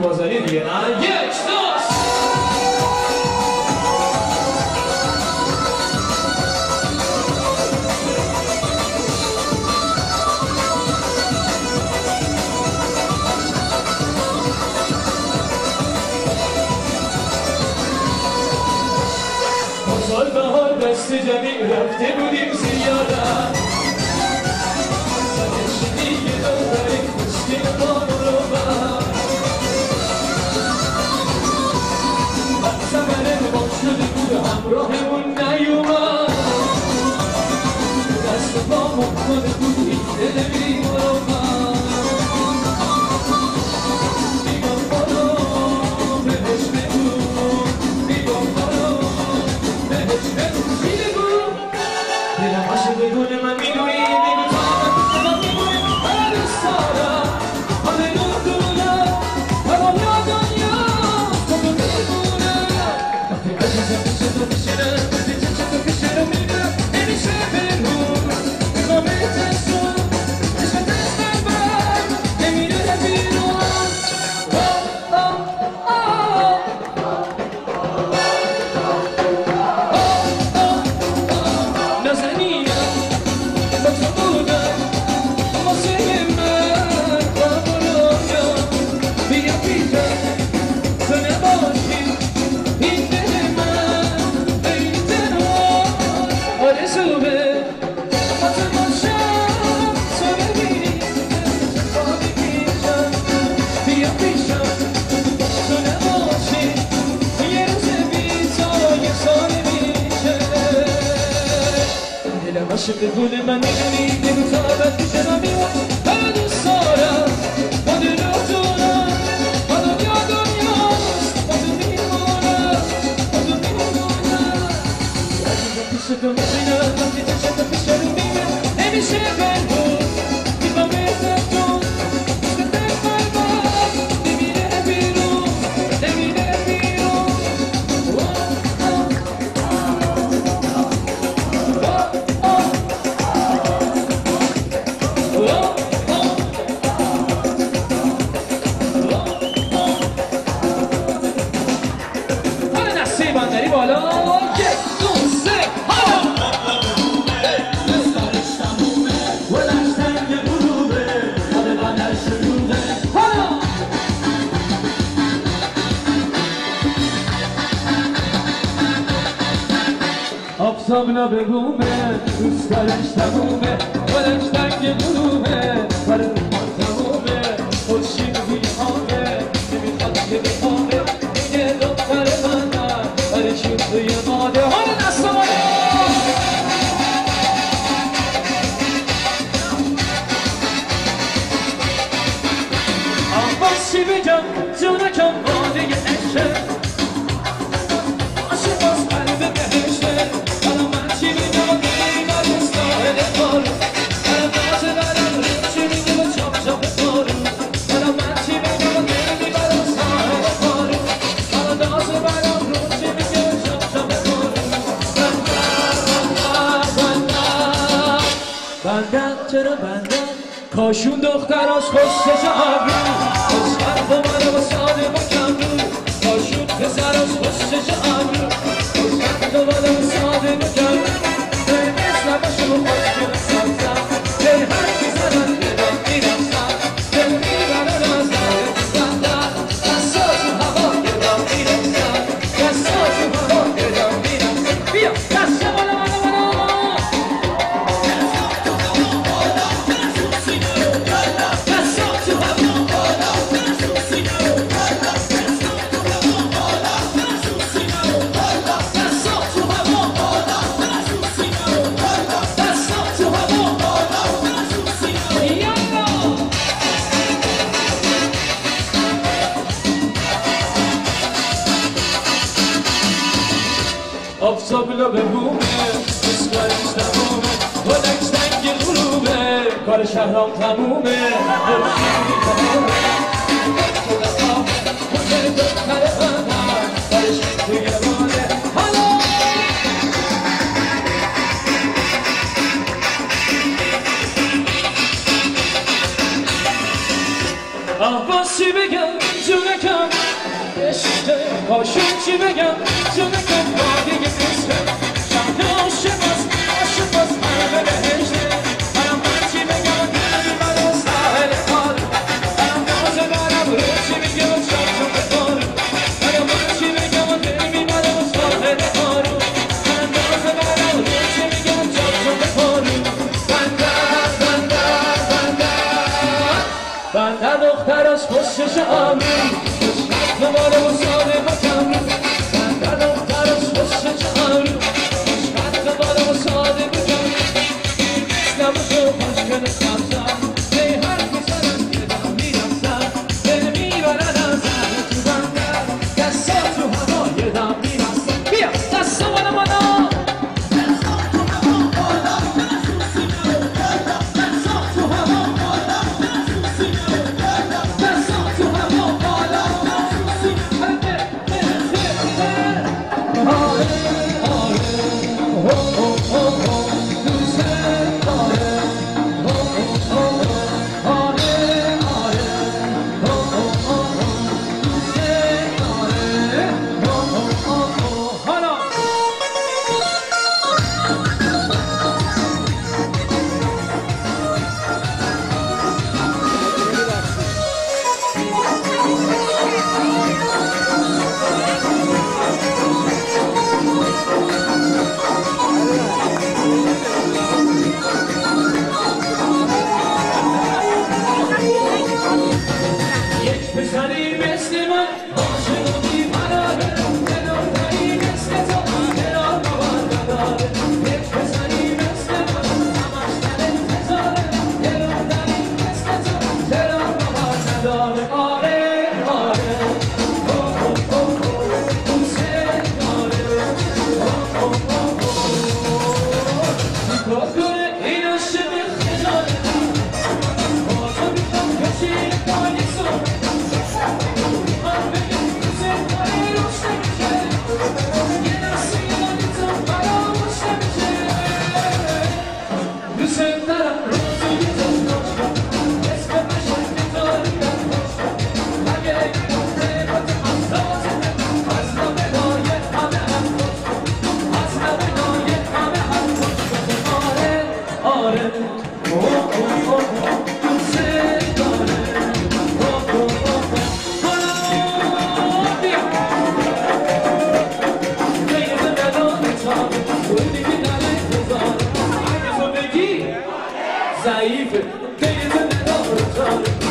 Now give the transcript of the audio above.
بازاری دیگه. یک دوست سال بهار دست جمعی رفته بودیم زیارت سنشنی یه دختری خوشگل بانو رو بر سمره با شده بود همراهمون نیومد دست با مکنه بود این دل بیمار بدون من میدونی بگو تا من میمونه من دوست دارم همه نودونم همه دنیا تو میمونم وقتی عزیزم پیش تو میشینم وقتی چشم تو پیش رو میبرم نمیشه بگم نگامه تشتم عشق دستم بر نمیره بیرون عاشق گل من میدونی بگو تا بعد پیش من میمون من دوست دارم با دل جونم با دنیاست با تو میمونم با تو میمونم عزیزم پیش تو میشینم وقتی چشم تو پیش رو میبینم نمیشه بگو میخوام بهتر کن عشق دل من نمیره بیرون نمیره بیرون بندری بالا یک دو سه آفتاب نبگومه دوست دارش تمومه ولش تنگ غروبه برای ما تمومه خورشید بیهامه نمیخواد که بخوابه اینه دختر منم برای شوخی ماده حالا دستمانه آباز چی بگم جونکم ماده عشق بندن چرا بندن کاشون دختراش خوشش ابرو خوشحال با من و ساده با کم رو کاشون پسراش خوشش ابرو خوشحال با من و ساده با کم رو مثل باشو خوشگل سمتم هی حرفی زدن بدم میرفتم دل میبرن از داره بندن دستا تو هوا گدم میرفتم دستا تو هوا گدم میرفتم سابلا به بومه اسکارش تمومه بلک سنگ غروبه کار شهرام تمومه خورشیدی تمومه مجر دختر قمر کارش توی ماله حالا عباس چی بگم جونکم عشقه هاشون چی بگم جونکم باقی قصه شهر عاشق است عاشق است همه بهشته برم من چی بگم دلمی برا ساحل کار برم نازه برم رو چی بگم چپ چپ بخارم برم من چی بگم دلمی برا ساحل کارم برم نازه برم رو چی بگم چپ چپ بخارم بندر دختر از پشتش آمین خوشبخت باره و ساده با کمرون بندر دختر از پشتش آمین خوشبخت باره و ساده با کمرون اسلام تو خوشگل سبزم به حرف میزنم که دم میرسم دل میبرن از همه تو بندر دستا تو هوا یه دم میرسم بیا دستا بالا بالا ضعیفه دیگه نداره